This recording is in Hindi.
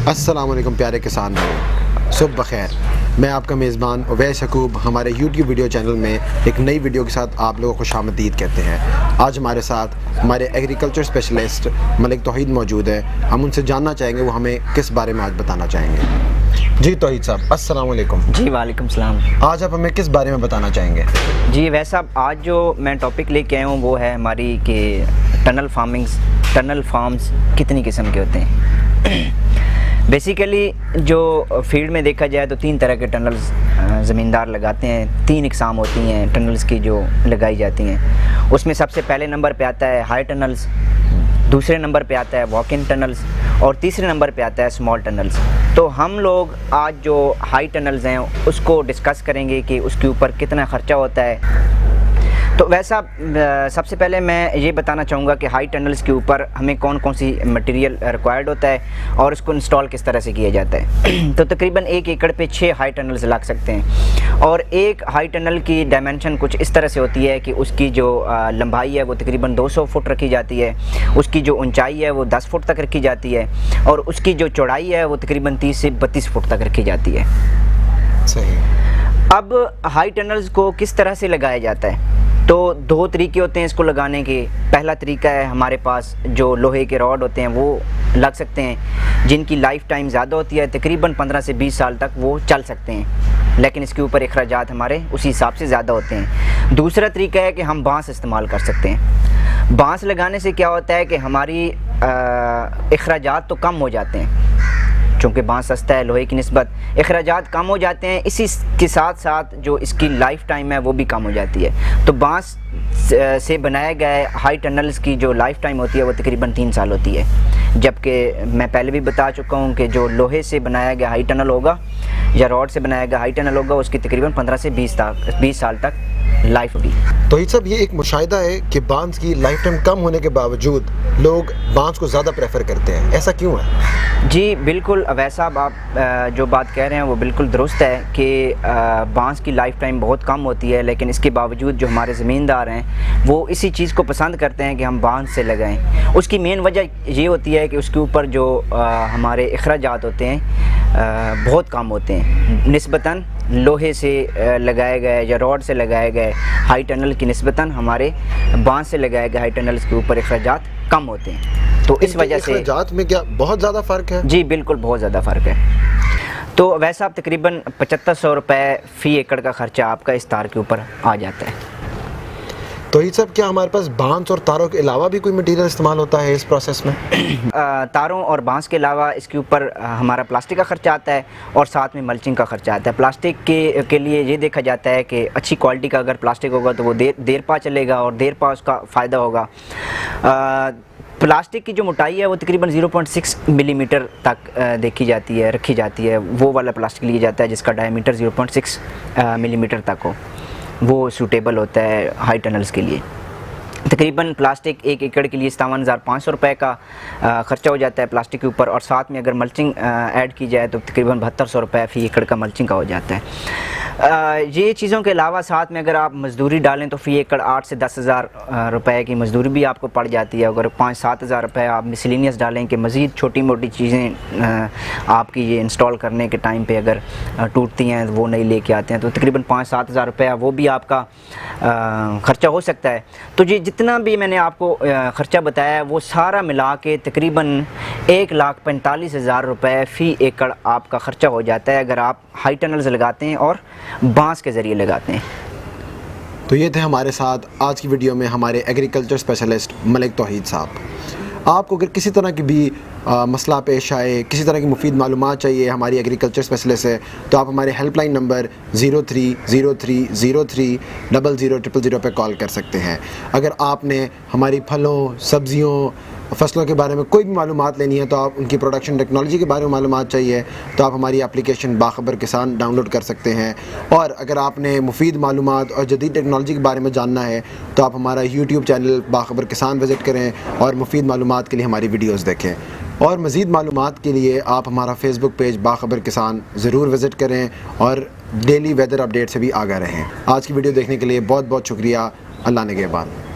अस्सलामुअलैकुम प्यारे किसान भाई, सुबह बखैर। मैं आपका मेज़बान उवैस यकूब हमारे YouTube वीडियो चैनल में एक नई वीडियो के साथ आप लोगों को खुशामदीद कहते हैं। आज हमारे साथ हमारे एग्रीकल्चर स्पेशलिस्ट मलिक तौहीद मौजूद है। हम उनसे जानना चाहेंगे वो हमें किस बारे में आज बताना चाहेंगे। जी तौहीद साहब, अस्सलाम वालेकुम। जी वालेकुम सलाम। आज आप हमें किस बारे में बताना चाहेंगे? जी वैसा आज जो मैं टॉपिक लेके आया हूँ वो है हमारी कि टनल फार्म्स कितनी किस्म के होते हैं। बेसिकली जो फील्ड में देखा जाए तो 3 तरह के टनल्स ज़मींदार लगाते हैं। 3 इकसाम होती हैं टनल्स की जो लगाई जाती हैं। उसमें सबसे पहले नंबर पे आता है हाई टनल्स, दूसरे नंबर पे आता है वॉक इन टनल्स और तीसरे नंबर पे आता है स्मॉल टनल्स। तो हम लोग आज जो हाई टनल्स हैं उसको डिस्कस करेंगे कि उसके ऊपर कितना ख़र्चा होता है। तो वैसा सबसे पहले मैं ये बताना चाहूँगा कि हाई टनल्स के ऊपर हमें कौन कौन सी मटेरियल रिक्वायर्ड होता है और उसको इंस्टॉल किस तरह से किया जाता है। तो तकरीबन 1 एकड़ पे 6 हाई टनल्स लग सकते हैं और एक हाई टनल की डायमेंशन कुछ इस तरह से होती है कि उसकी जो लंबाई है वो तकरीबन 200 फुट रखी जाती है, उसकी जो ऊंचाई है वो 10 फुट तक रखी जाती है और उसकी जो चौड़ाई है वो तकरीबन 30 से 32 फुट तक रखी जाती है। सही। अब हाई टनल्स को किस तरह से लगाया जाता है? तो 2 तरीके होते हैं इसको लगाने के। पहला तरीका है हमारे पास जो लोहे के रॉड होते हैं वो लग सकते हैं, जिनकी लाइफ टाइम ज़्यादा होती है, तकरीबन 15 से 20 साल तक वो चल सकते हैं, लेकिन इसके ऊपर अखराजात हमारे उसी हिसाब से ज़्यादा होते हैं। दूसरा तरीका है कि हम बांस इस्तेमाल कर सकते हैं। बांस लगाने से क्या होता है कि हमारी अखराजात तो कम हो जाते हैं, चूँकि बांस सस्ता है लोहे की निस्बत, अखराजात कम हो जाते हैं। इसी के साथ साथ जो इसकी लाइफ टाइम है वो भी कम हो जाती है। तो बांस से बनाए गए हाई टनल्स की जो लाइफ टाइम होती है वो तकरीबन 3 साल होती है, जबकि मैं पहले भी बता चुका हूँ कि जो लोहे से बनाया गया हाई टनल होगा या रॉड से बनाया गया हाई टनल होगा उसकी तकरीबन 15 से 20 साल तक लाइफ होगी। तो ये सब ये एक मुशाहिदा है कि बांस की लाइफ टाइम कम होने के बावजूद लोग बांस को ज़्यादा प्रेफर करते हैं, ऐसा क्यों है? जी बिल्कुल वैसा आप जो बात कह रहे हैं वो बिल्कुल दुरुस्त है कि बांस की लाइफ टाइम बहुत कम होती है, लेकिन इसके बावजूद जो हमारे ज़मींदार हैं वो इसी चीज़ को पसंद करते हैं कि हम बांस से लगाएं। उसकी मेन वजह ये होती है कि उसके ऊपर जो हमारे अखराजात होते हैं बहुत कम होते हैं निस्बतन लोहे से लगाए गए या रॉड से लगाए गए हाई टनल की निस्बतन हमारे बांस से लगाए गए हाई टनल्स के ऊपर अखराजात कम होते हैं। तो इस वजह से अखराजात में क्या बहुत ज़्यादा फ़र्क है? जी बिल्कुल बहुत ज़्यादा फ़र्क है। तो वैसा आप तकरीबन 7500 रुपये फ़ी एकड़ का ख़र्चा आपका इस तार के ऊपर आ जाता है। तो ये सब क्या हमारे पास बांस और तारों के अलावा भी कोई मटेरियल इस्तेमाल होता है इस प्रोसेस में? तारों और बांस के अलावा इसके ऊपर हमारा प्लास्टिक का ख़र्चा आता है और साथ में मल्चिंग का ख़र्चा आता है। प्लास्टिक के लिए ये देखा जाता है कि अच्छी क्वालिटी का अगर प्लास्टिक होगा तो वो देर पा चलेगा और देर पा उसका फ़ायदा होगा। प्लास्टिक की जो मोटाई है वो तकरीबन 0.6 मिलीमीटर तक रखी जाती है। वो वाला प्लास्टिक लिया जाता है जिसका डायमीटर 0.6 मिलीमीटर तक हो, वो सूटेबल होता है हाई टनल्स के लिए। तकरीबन प्लास्टिक 1 एकड़ के लिए 57,500 रुपये का ख़र्चा हो जाता है प्लास्टिक के ऊपर, और साथ में अगर मल्चिंग ऐड की जाए तो तकरीबन 7200 रुपये फ़ी एकड़ का मल्चिंग का हो जाता है। ये चीज़ों के अलावा साथ में अगर आप मज़दूरी डालें तो फ़ी एकड़ 8 से 10,000 रुपये की मज़दूरी भी आपको पड़ जाती है। अगर 5-7 हज़ार रुपये आप मिसलिनियस डालें कि मज़ीद छोटी मोटी चीज़ें आपकी ये इंस्टॉल करने के टाइम पे अगर टूटती हैं वो नहीं लेके आते हैं तो तकरीबन 5-7 हज़ार रुपये वो भी आपका ख़र्चा हो सकता है। तो ये जितना भी मैंने आपको ख़र्चा बताया है वो सारा मिला के तकरीबन 1,45,000 रुपये फ़ी एकड़ आपका ख़र्चा हो जाता है अगर आप हाई टनल्स लगाते हैं और बांस के ज़रिए लगाते हैं। तो ये थे हमारे साथ आज की वीडियो में हमारे एग्रीकल्चर स्पेशलिस्ट मलिक तौहीद साहब। आपको अगर किसी तरह की भी मसला पेश आए, किसी तरह की मुफीद मालूमात चाहिए हमारी एग्रीकल्चर स्पेशलिस्ट है, तो आप हमारे हेल्पलाइन नंबर 030303000000 पे कॉल कर सकते हैं। अगर आपने हमारी फलों, सब्ज़ियों, फसलों के बारे में कोई भी मालूमात लेनी है, तो आप उनकी प्रोडक्शन टेक्नोलॉजी के बारे में मालूमात चाहिए तो आप हमारी एप्लीकेशन बाखबर किसान डाउनलोड कर सकते हैं। और अगर आपने मुफीद मालूमात और जदीद टेक्नोलॉजी के बारे में जानना है तो आप हमारा YouTube चैनल बाखबर किसान विज़िट करें और मुफीद मालूमात के लिए हमारी वीडियोज़ देखें। और मज़ीद मालूमात के लिए आप हमारा फेसबुक पेज बाखबर किसान ज़रूर विज़िट करें और डेली वेदर अपडेट से भी आगाह रहें। आज की वीडियो देखने के लिए बहुत बहुत शुक्रिया। अल्लाह निगहबान।